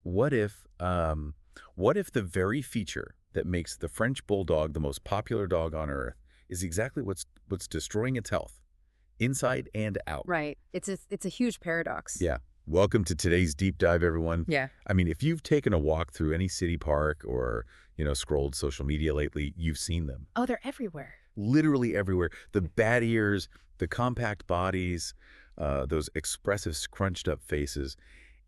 what if, what if the very feature that makes the French Bulldog the most popular dog on earth is exactly what's destroying its health, inside and out? Right. It's a huge paradox. Yeah. Welcome to today's deep dive, everyone. Yeah. I mean, if you've taken a walk through any city park or, scrolled social media lately, you've seen them. Oh, they're everywhere. Literally everywhere. The bat ears, the compact bodies, those expressive scrunched up faces.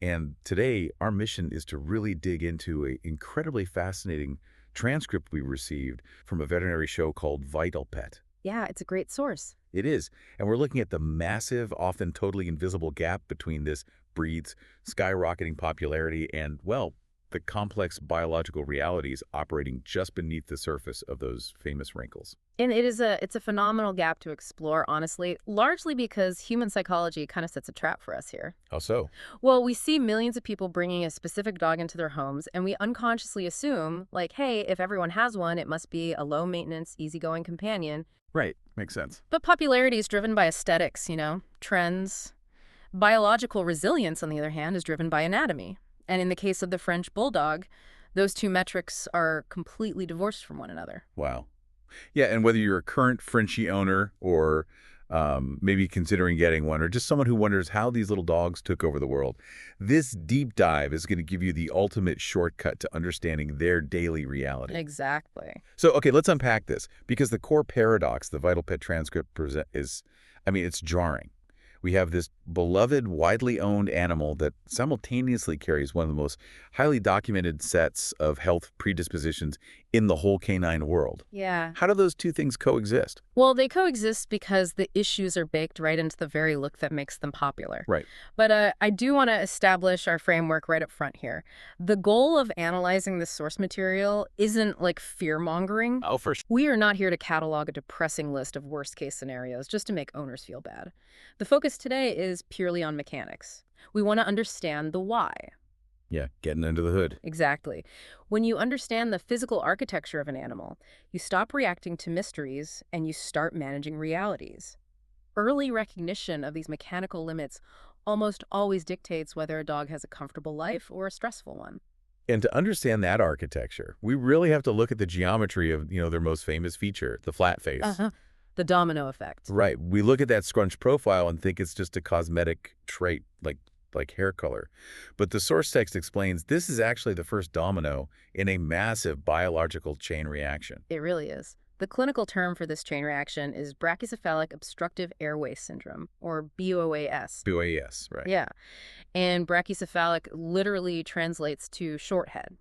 And today, our mission is to really dig into an incredibly fascinating transcript we received from a veterinary show called Vital Pet. Yeah, it's a great source. It is. And we're looking at the massive, often totally invisible gap between this breed's skyrocketing popularity and, well, the complex biological realities operating just beneath the surface of those famous wrinkles. And it's a phenomenal gap to explore, honestly, largely because human psychology kind of sets a trap for us here. How so? Well, we see millions of people bringing a specific dog into their homes, and we unconsciously assume, like, hey, if everyone has one, it must be a low-maintenance, easygoing companion. Right. Makes sense. But popularity is driven by aesthetics, trends. Biological resilience, on the other hand, is driven by anatomy. And in the case of the French Bulldog, those two metrics are completely divorced from one another. Wow. Yeah, and whether you're a current Frenchie owner or maybe considering getting one, or just someone who wonders how these little dogs took over the world, this deep dive is going to give you the ultimate shortcut to understanding their daily reality. Exactly. So, okay, let's unpack this, because the core paradox the Vital Pet transcript is, it's jarring. We have this beloved, widely owned animal that simultaneously carries one of the most highly documented sets of health predispositions in the whole canine world. Yeah. How do those two things coexist? Well, they coexist because the issues are baked right into the very look that makes them popular. Right. But I do want to establish our framework right up front here. The goal of analyzing this source material isn't like fear-mongering. Oh, for sure. We are not here to catalog a depressing list of worst-case scenarios just to make owners feel bad. The focus today is purely on mechanics. We want to understand the why. Yeah, getting under the hood. Exactly. When you understand the physical architecture of an animal, you stop reacting to mysteries and you start managing realities. Early recognition of these mechanical limits almost always dictates whether a dog has a comfortable life or a stressful one. And to understand that architecture, we really have to look at the geometry of, their most famous feature, the flat face. The domino effect. Right. We look at that scrunch profile and think it's just a cosmetic trait, like hair color. But the source text explains this is actually the first domino in a massive biological chain reaction. It really is. The clinical term for this chain reaction is Brachycephalic Obstructive Airway Syndrome, or BOAS. BOAS, right. Yeah. And brachycephalic literally translates to short head.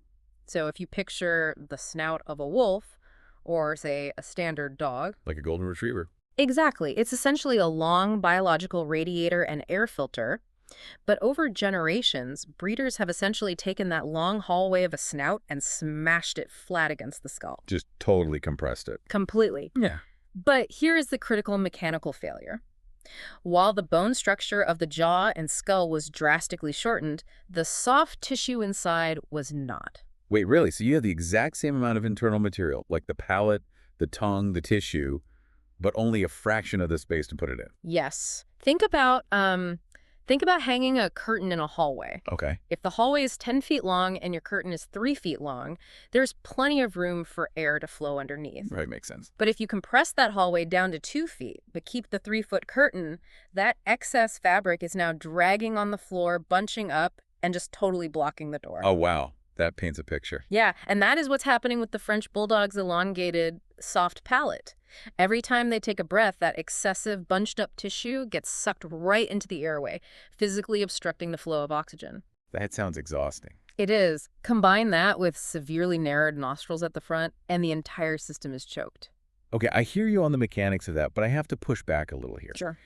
So if you picture the snout of a wolf, or say a standard dog. Like a golden retriever. Exactly. It's essentially a long biological radiator and air filter. But over generations, breeders have essentially taken that long hallway of a snout and smashed it flat against the skull. Just totally compressed it. Completely. Yeah. But here is the critical mechanical failure. While the bone structure of the jaw and skull was drastically shortened, the soft tissue inside was not. Wait, really? So you have the exact same amount of internal material, like the palate, the tongue, the tissue, but only a fraction of the space to put it in. Yes. Think about hanging a curtain in a hallway. Okay. If the hallway is 10 feet long and your curtain is 3 feet long, there's plenty of room for air to flow underneath. Right, makes sense. But if you compress that hallway down to 2 feet, but keep the 3-foot curtain, that excess fabric is now dragging on the floor, bunching up, and just totally blocking the door. Oh, wow. That paints a picture. Yeah, and that is what's happening with the French Bulldog's elongated, soft palate. Every time they take a breath, that excessive bunched-up tissue gets sucked right into the airway, physically obstructing the flow of oxygen. That sounds exhausting. It is. Combine that with severely narrowed nostrils at the front, and the entire system is choked. Okay, I hear you on the mechanics of that, but I have to push back a little here. Sure.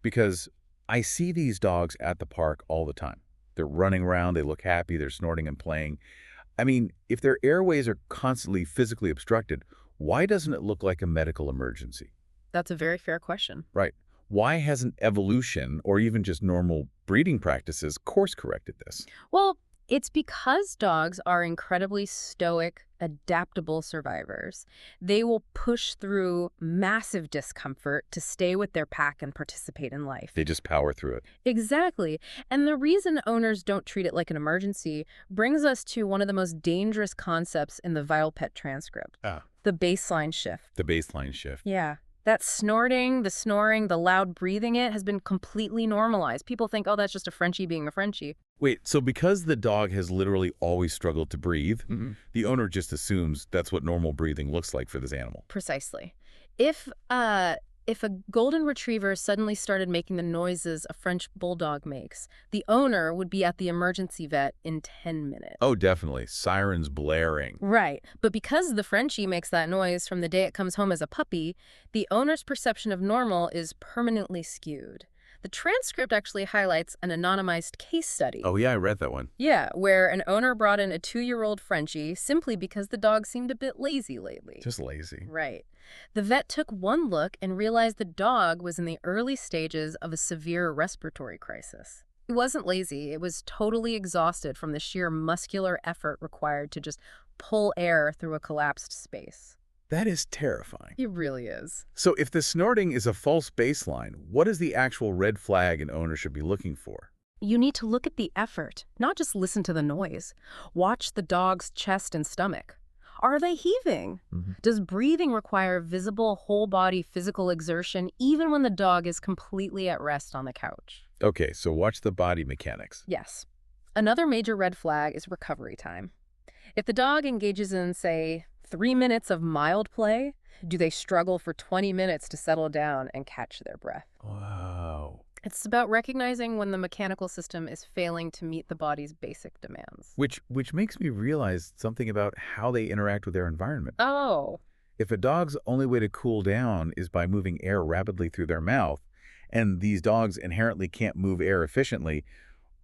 Because I see these dogs at the park all the time. They're running around, they look happy, they're snorting and playing. I mean, if their airways are constantly physically obstructed, why doesn't it look like a medical emergency? That's a very fair question. Right. Why hasn't evolution, or even just normal breeding practices, course-corrected this? Well, It's because dogs are incredibly stoic, adaptable survivors. They will push through massive discomfort to stay with their pack and participate in life. They just power through it. Exactly. And the reason owners don't treat it like an emergency brings us to one of the most dangerous concepts in the Vital Pet transcript. The baseline shift. The baseline shift. Yeah. That snorting, the snoring, the loud breathing it has been completely normalized. People think, oh, that's just a Frenchie being a Frenchie. Wait, so because the dog has literally always struggled to breathe, the owner just assumes that's what normal breathing looks like for this animal. Precisely. If a golden retriever suddenly started making the noises a French bulldog makes, the owner would be at the emergency vet in 10 minutes. Oh, definitely. Sirens blaring. Right. But because the Frenchie makes that noise from the day it comes home as a puppy, the owner's perception of normal is permanently skewed. The transcript actually highlights an anonymized case study. Oh, yeah, I read that one. Yeah, where an owner brought in a 2-year-old Frenchie simply because the dog seemed a bit lazy lately. Just lazy. Right. The vet took one look and realized the dog was in the early stages of a severe respiratory crisis. It wasn't lazy. It was totally exhausted from the sheer muscular effort required to just pull air through a collapsed space. That is terrifying. It really is. So if the snorting is a false baseline, what is the actual red flag an owner should be looking for? You need to look at the effort, not just listen to the noise. Watch the dog's chest and stomach. Are they heaving? Does breathing require visible whole-body physical exertion even when the dog is completely at rest on the couch? Okay, so watch the body mechanics. Yes. Another major red flag is recovery time. If the dog engages in, say, 3 minutes of mild play, do they struggle for 20 minutes to settle down and catch their breath? Wow. It's about recognizing when the mechanical system is failing to meet the body's basic demands. Which makes me realize something about how they interact with their environment. Oh. If a dog's only way to cool down is by moving air rapidly through their mouth, and these dogs inherently can't move air efficiently,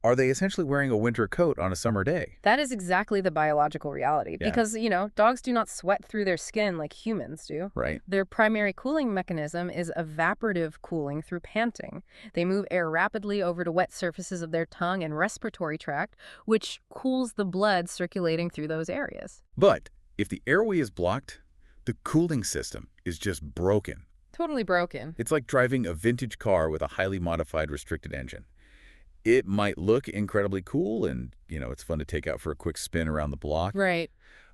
are they essentially wearing a winter coat on a summer day? That is exactly the biological reality. Yeah. Because, dogs do not sweat through their skin like humans do. Right. Their primary cooling mechanism is evaporative cooling through panting. They move air rapidly over to wet surfaces of their tongue and respiratory tract, which cools the blood circulating through those areas. But if the airway is blocked, the cooling system is just broken. Totally broken. It's like driving a vintage car with a highly modified restricted engine. It might look incredibly cool and, it's fun to take out for a quick spin around the block. Right.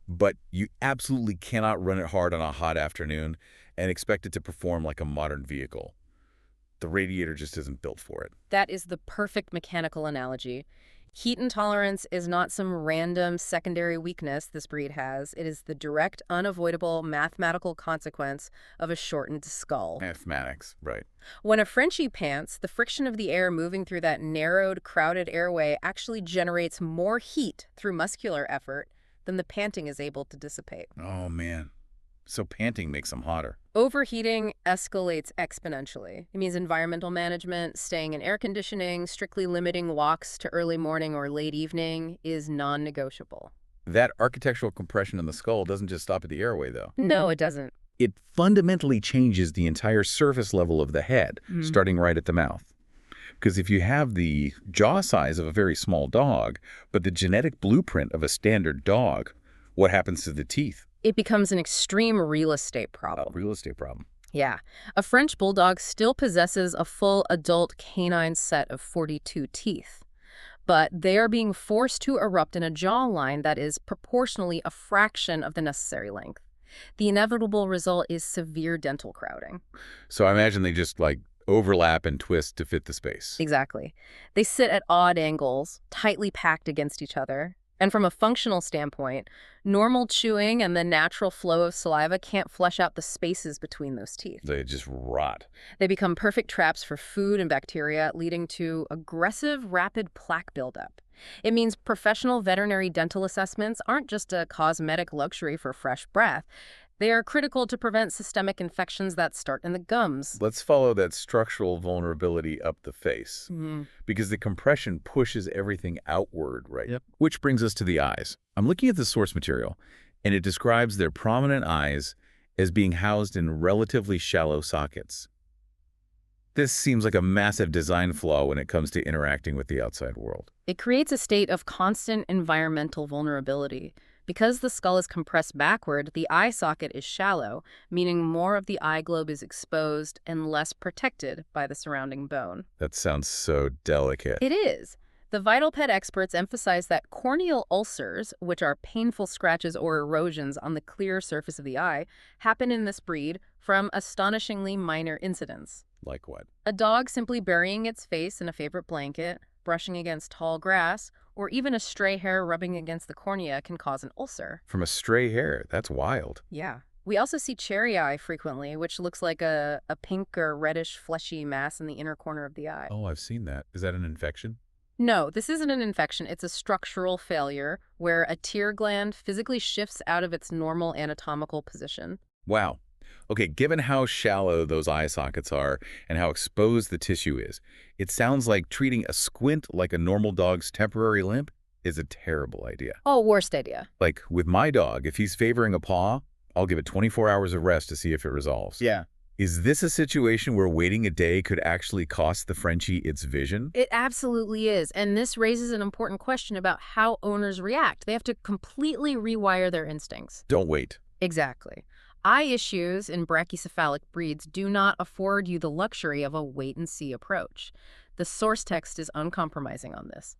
But you absolutely cannot run it hard on a hot afternoon and expect it to perform like a modern vehicle. The radiator just isn't built for it. That is the perfect mechanical analogy. Heat intolerance is not some random secondary weakness this breed has. It is the direct, unavoidable mathematical consequence of a shortened skull. Mathematics, right. When a Frenchie pants, the friction of the air moving through that narrowed, crowded airway actually generates more heat through muscular effort than the panting is able to dissipate. Oh, man. So panting makes them hotter. Overheating escalates exponentially. It means environmental management, staying in air conditioning, strictly limiting walks to early morning or late evening is non-negotiable. That architectural compression in the skull doesn't just stop at the airway, though. No, it doesn't. It fundamentally changes the entire surface level of the head, starting right at the mouth. Because if you have the jaw size of a very small dog, but the genetic blueprint of a standard dog, what happens to the teeth? It becomes an extreme real estate problem. Real estate problem. Yeah. A French Bulldog still possesses a full adult canine set of 42 teeth. But they are being forced to erupt in a jawline that is proportionally a fraction of the necessary length. The inevitable result is severe dental crowding. So I imagine they just, overlap and twist to fit the space. Exactly. They sit at odd angles, tightly packed against each other. And from a functional standpoint, normal chewing and the natural flow of saliva can't flush out the spaces between those teeth. They just rot. They become perfect traps for food and bacteria, leading to aggressive, rapid plaque buildup. It means professional veterinary dental assessments aren't just a cosmetic luxury for fresh breath. They are critical to prevent systemic infections that start in the gums. Let's follow that structural vulnerability up the face. Because the compression pushes everything outward, right? Yep. Which brings us to the eyes. I'm looking at the source material, and it describes their prominent eyes as being housed in relatively shallow sockets. This seems like a massive design flaw when it comes to interacting with the outside world. It creates a state of constant environmental vulnerability. Because the skull is compressed backward, the eye socket is shallow, meaning more of the eye globe is exposed and less protected by the surrounding bone. That sounds so delicate. It is. The vital pet experts emphasize that corneal ulcers, which are painful scratches or erosions on the clear surface of the eye, happen in this breed from astonishingly minor incidents. Like what? A dog simply burying its face in a favorite blanket, brushing against tall grass, or even a stray hair rubbing against the cornea can cause an ulcer. From a stray hair. That's wild. Yeah. We also see cherry eye frequently, which looks like a pink or reddish fleshy mass in the inner corner of the eye. Oh, I've seen that. Is that an infection? No, this isn't an infection. It's a structural failure where a tear gland physically shifts out of its normal anatomical position. Wow. Okay, given how shallow those eye sockets are and how exposed the tissue is, it sounds like treating a squint like a normal dog's temporary limp is a terrible idea. Oh, worst idea. Like with my dog, if he's favoring a paw, I'll give it 24 hours of rest to see if it resolves. Yeah. Is this a situation where waiting a day could actually cost the Frenchie its vision? It absolutely is. And this raises an important question about how owners react. They have to completely rewire their instincts. Don't wait. Exactly. Eye issues in brachycephalic breeds do not afford you the luxury of a wait-and-see approach. The source text is uncompromising on this.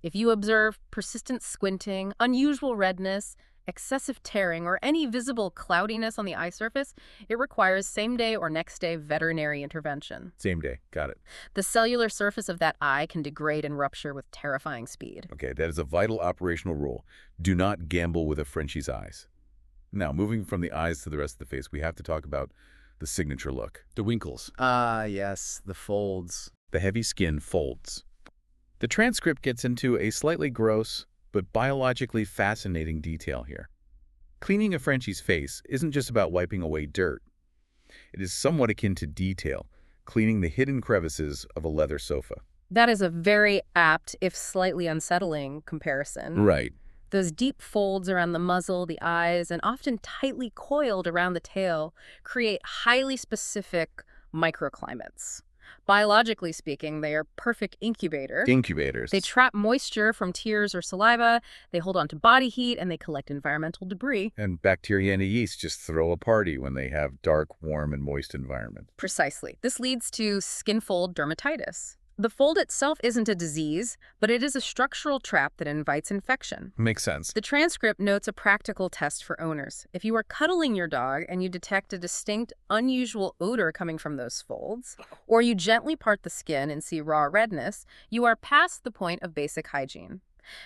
If you observe persistent squinting, unusual redness, excessive tearing, or any visible cloudiness on the eye surface, it requires same-day or next-day veterinary intervention. Same day. Got it. The cellular surface of that eye can degrade and rupture with terrifying speed. Okay, that is a vital operational rule. Do not gamble with a Frenchie's eyes. Now, moving from the eyes to the rest of the face, we have to talk about the signature look. The winkles. Ah, yes, the folds. The heavy skin folds. The transcript gets into a slightly gross but biologically fascinating detail here. Cleaning a Frenchie's face isn't just about wiping away dirt. It is somewhat akin to detail, cleaning the hidden crevices of a leather sofa. That is a very apt, if slightly unsettling, comparison. Right. Those deep folds around the muzzle, the eyes, and often tightly coiled around the tail create highly specific microclimates. Biologically speaking, they are perfect incubators. Incubators. They trap moisture from tears or saliva, they hold on to body heat, and they collect environmental debris. And bacteria and yeast just throw a party when they have dark, warm, and moist environment. Precisely. This leads to skin fold dermatitis. The fold itself isn't a disease, but it is a structural trap that invites infection. Makes sense. The transcript notes a practical test for owners. If you are cuddling your dog and you detect a distinct, unusual odor coming from those folds, or you gently part the skin and see raw redness, you are past the point of basic hygiene.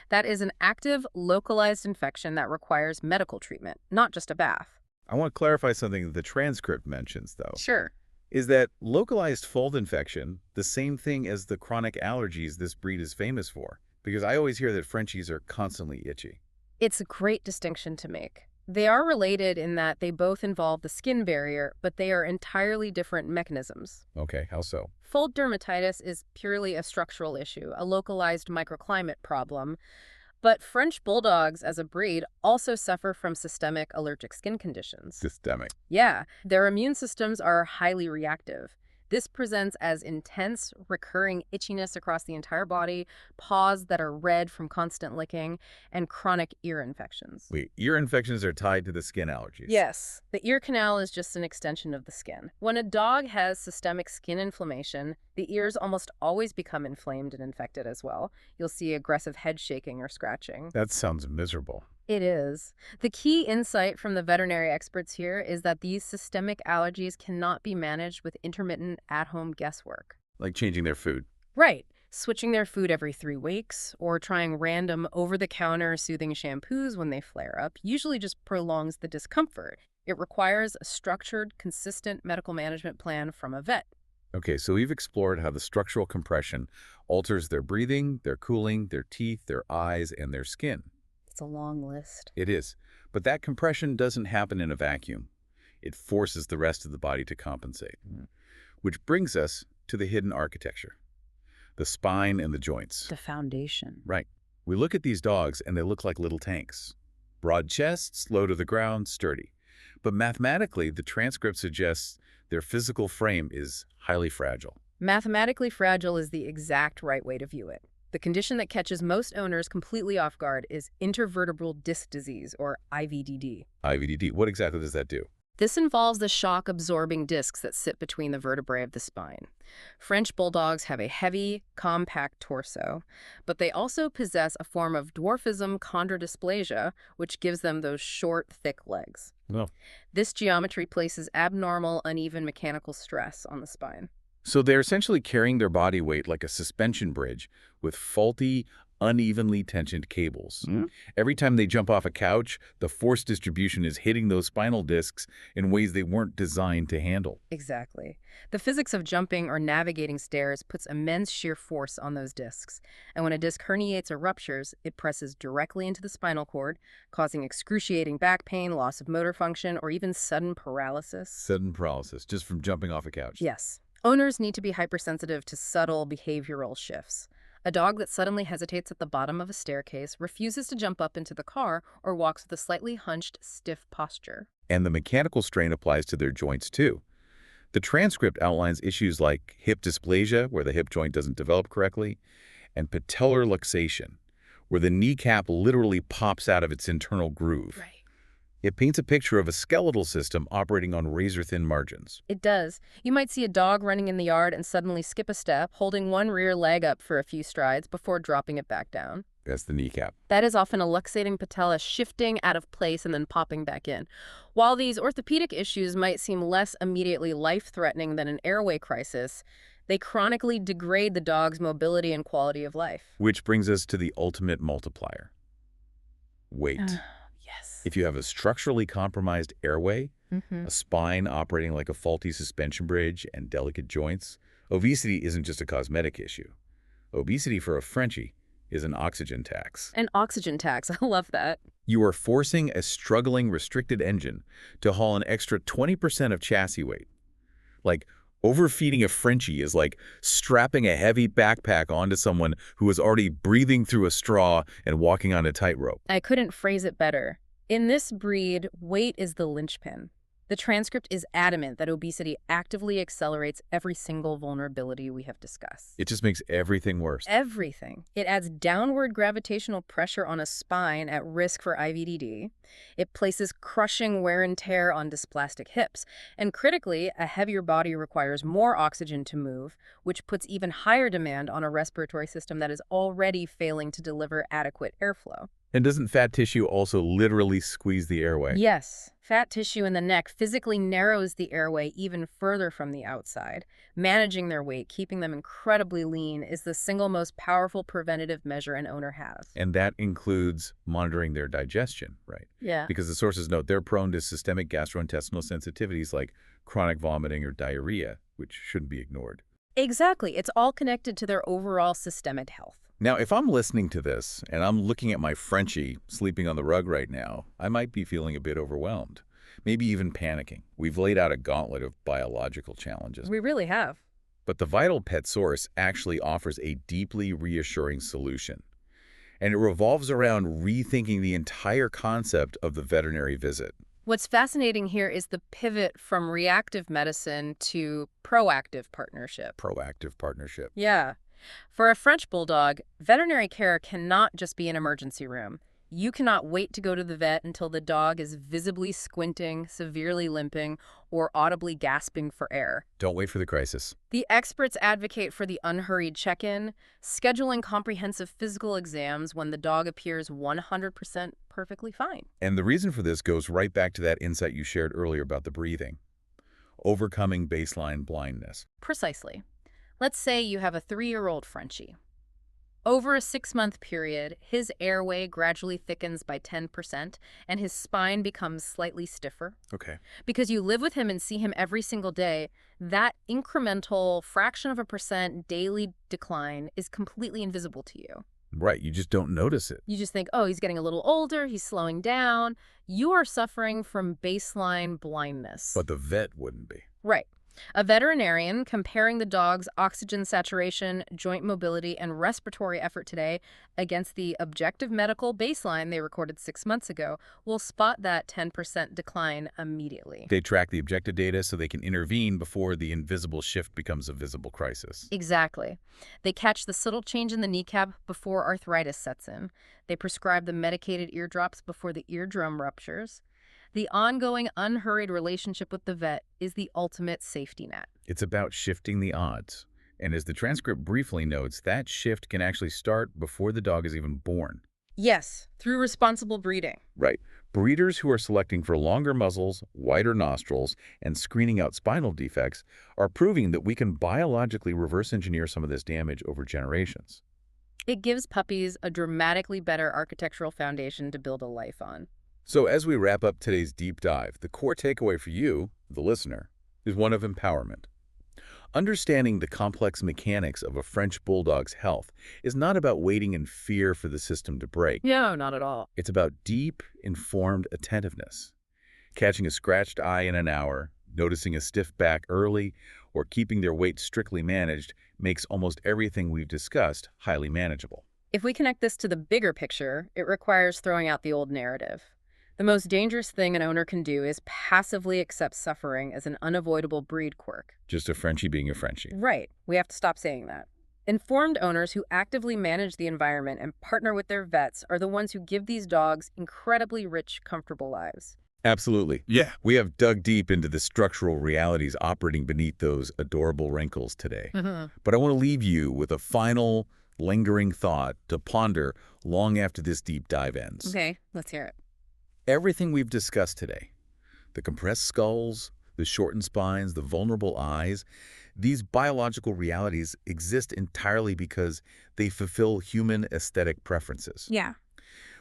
That is an active, localized infection that requires medical treatment, not just a bath. I want to clarify something the transcript mentions, though. Sure. Is that localized fold infection the same thing as the chronic allergies this breed is famous for? Because I always hear that Frenchies are constantly itchy. It's a great distinction to make. They are related in that they both involve the skin barrier, but they are entirely different mechanisms. Okay, how so? Fold dermatitis is purely a structural issue, a localized microclimate problem. But French Bulldogs as a breed also suffer from systemic allergic skin conditions. Systemic. Yeah, their immune systems are highly reactive. This presents as intense, recurring itchiness across the entire body, paws that are red from constant licking, and chronic ear infections. Wait, ear infections are tied to the skin allergies? Yes, the ear canal is just an extension of the skin. When a dog has systemic skin inflammation, the ears almost always become inflamed and infected as well. You'll see aggressive head shaking or scratching. That sounds miserable. It is. The key insight from the veterinary experts here is that these systemic allergies cannot be managed with intermittent at-home guesswork. Like changing their food. Right. Switching their food every 3 weeks or trying random over-the-counter soothing shampoos when they flare up usually just prolongs the discomfort. It requires a structured, consistent medical management plan from a vet. Okay, so we've explored how the structural compression alters their breathing, their cooling, their teeth, their eyes, and their skin. It's a long list. It is. But that compression doesn't happen in a vacuum. It forces the rest of the body to compensate. Which brings us to the hidden architecture. The spine and the joints. The foundation. Right. We look at these dogs and they look like little tanks. Broad chests, low to the ground, sturdy. But mathematically, the transcript suggests their physical frame is highly fragile. Mathematically fragile is the exact right way to view it. The condition that catches most owners completely off guard is intervertebral disc disease, or IVDD. IVDD, what exactly does that do? This involves the shock-absorbing discs that sit between the vertebrae of the spine. French Bulldogs have a heavy, compact torso, but they also possess a form of dwarfism chondrodysplasia, which gives them those short, thick legs. Well, This geometry places abnormal, uneven mechanical stress on the spine. so they're essentially carrying their body weight like a suspension bridge with faulty, unevenly tensioned cables. Every time they jump off a couch, the force distribution is hitting those spinal discs in ways they weren't designed to handle. Exactly. The physics of jumping or navigating stairs puts immense shear force on those discs, and when a disc herniates or ruptures, it presses directly into the spinal cord, causing excruciating back pain, loss of motor function, or even sudden paralysis. Sudden paralysis, just from jumping off a couch. Yes. Owners need to be hypersensitive to subtle behavioral shifts. A dog that suddenly hesitates at the bottom of a staircase, refuses to jump up into the car, or walks with a slightly hunched, stiff posture. And the mechanical strain applies to their joints, too. The transcript outlines issues like hip dysplasia, where the hip joint doesn't develop correctly, and patellar luxation, where the kneecap literally pops out of its internal groove. Right. It paints a picture of a skeletal system operating on razor-thin margins. It does. You might see a dog running in the yard and suddenly skip a step, holding one rear leg up for a few strides before dropping it back down. That's the kneecap. That is often a luxating patella shifting out of place and then popping back in. While these orthopedic issues might seem less immediately life-threatening than an airway crisis, they chronically degrade the dog's mobility and quality of life. Which brings us to the ultimate multiplier. Weight. Yes. If you have a structurally compromised airway, a spine operating like a faulty suspension bridge, and delicate joints, obesity isn't just a cosmetic issue. Obesity for a Frenchie is an oxygen tax. An oxygen tax. I love that. You are forcing a struggling restricted engine to haul an extra 20% of chassis weight. Like, overfeeding a Frenchie is like strapping a heavy backpack onto someone who is already breathing through a straw and walking on a tightrope. I couldn't phrase it better. In this breed, weight is the linchpin. The transcript is adamant that obesity actively accelerates every single vulnerability we have discussed. It just makes everything worse. Everything. It adds downward gravitational pressure on a spine at risk for IVDD. It places crushing wear and tear on dysplastic hips. And critically, a heavier body requires more oxygen to move, which puts even higher demand on a respiratory system that is already failing to deliver adequate airflow. And doesn't fat tissue also literally squeeze the airway? Yes. Fat tissue in the neck physically narrows the airway even further from the outside. Managing their weight, keeping them incredibly lean, is the single most powerful preventative measure an owner has. And that includes monitoring their digestion, right? Yeah. Because the sources note they're prone to systemic gastrointestinal sensitivities like chronic vomiting or diarrhea, which shouldn't be ignored. Exactly. It's all connected to their overall systemic health. Now, if I'm listening to this and I'm looking at my Frenchie sleeping on the rug right now, I might be feeling a bit overwhelmed, maybe even panicking. We've laid out a gauntlet of biological challenges. We really have. But the Vital Pet Source actually offers a deeply reassuring solution. And it revolves around rethinking the entire concept of the veterinary visit. What's fascinating here is the pivot from reactive medicine to proactive partnership. Proactive partnership. Yeah. For a French Bulldog, veterinary care cannot just be an emergency room. You cannot wait to go to the vet until the dog is visibly squinting, severely limping, or audibly gasping for air. Don't wait for the crisis. The experts advocate for the unhurried check-in, scheduling comprehensive physical exams when the dog appears 100% perfectly fine. And the reason for this goes right back to that insight you shared earlier about the breathing. Overcoming baseline blindness. Precisely. Let's say you have a 3-year-old Frenchie. Over a 6-month period, his airway gradually thickens by 10% and his spine becomes slightly stiffer. Okay. Because you live with him and see him every single day, that incremental fraction of a percent daily decline is completely invisible to you. Right, you just don't notice it. You just think, oh, he's getting a little older, he's slowing down. You are suffering from baseline blindness. But the vet wouldn't be. Right. A veterinarian comparing the dog's oxygen saturation, joint mobility, and respiratory effort today against the objective medical baseline they recorded 6 months ago will spot that 10% decline immediately. They track the objective data so they can intervene before the invisible shift becomes a visible crisis. Exactly. They catch the subtle change in the kneecap before arthritis sets in. They prescribe the medicated eardrops before the eardrum ruptures. The ongoing, unhurried relationship with the vet is the ultimate safety net. It's about shifting the odds. And as the transcript briefly notes, that shift can actually start before the dog is even born. Yes, through responsible breeding. Right. Breeders who are selecting for longer muzzles, wider nostrils, and screening out spinal defects are proving that we can biologically reverse engineer some of this damage over generations. It gives puppies a dramatically better architectural foundation to build a life on. So as we wrap up today's deep dive, the core takeaway for you, the listener, is one of empowerment. Understanding the complex mechanics of a French Bulldog's health is not about waiting in fear for the system to break. No, not at all. It's about deep, informed attentiveness. Catching a scratched eye in an hour, noticing a stiff back early, or keeping their weight strictly managed makes almost everything we've discussed highly manageable. If we connect this to the bigger picture, it requires throwing out the old narrative. The most dangerous thing an owner can do is passively accept suffering as an unavoidable breed quirk. Just a Frenchie being a Frenchie. Right. We have to stop saying that. Informed owners who actively manage the environment and partner with their vets are the ones who give these dogs incredibly rich, comfortable lives. Absolutely. Yeah. We have dug deep into the structural realities operating beneath those adorable wrinkles today. But I want to leave you with a final, lingering thought to ponder long after this deep dive ends. Okay, let's hear it. Everything we've discussed today, the compressed skulls, the shortened spines, the vulnerable eyes, these biological realities exist entirely because they fulfill human aesthetic preferences. Yeah.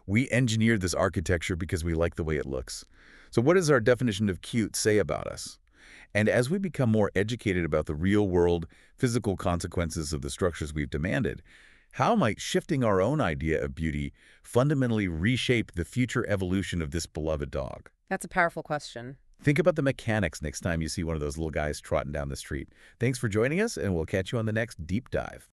We engineered this architecture because we like the way it looks. So what does our definition of cute say about us? And as we become more educated about the real-world physical consequences of the structures we've demanded, how might shifting our own idea of beauty fundamentally reshape the future evolution of this beloved dog? That's a powerful question. Think about the mechanics next time you see one of those little guys trotting down the street. Thanks for joining us, and we'll catch you on the next Deep Dive.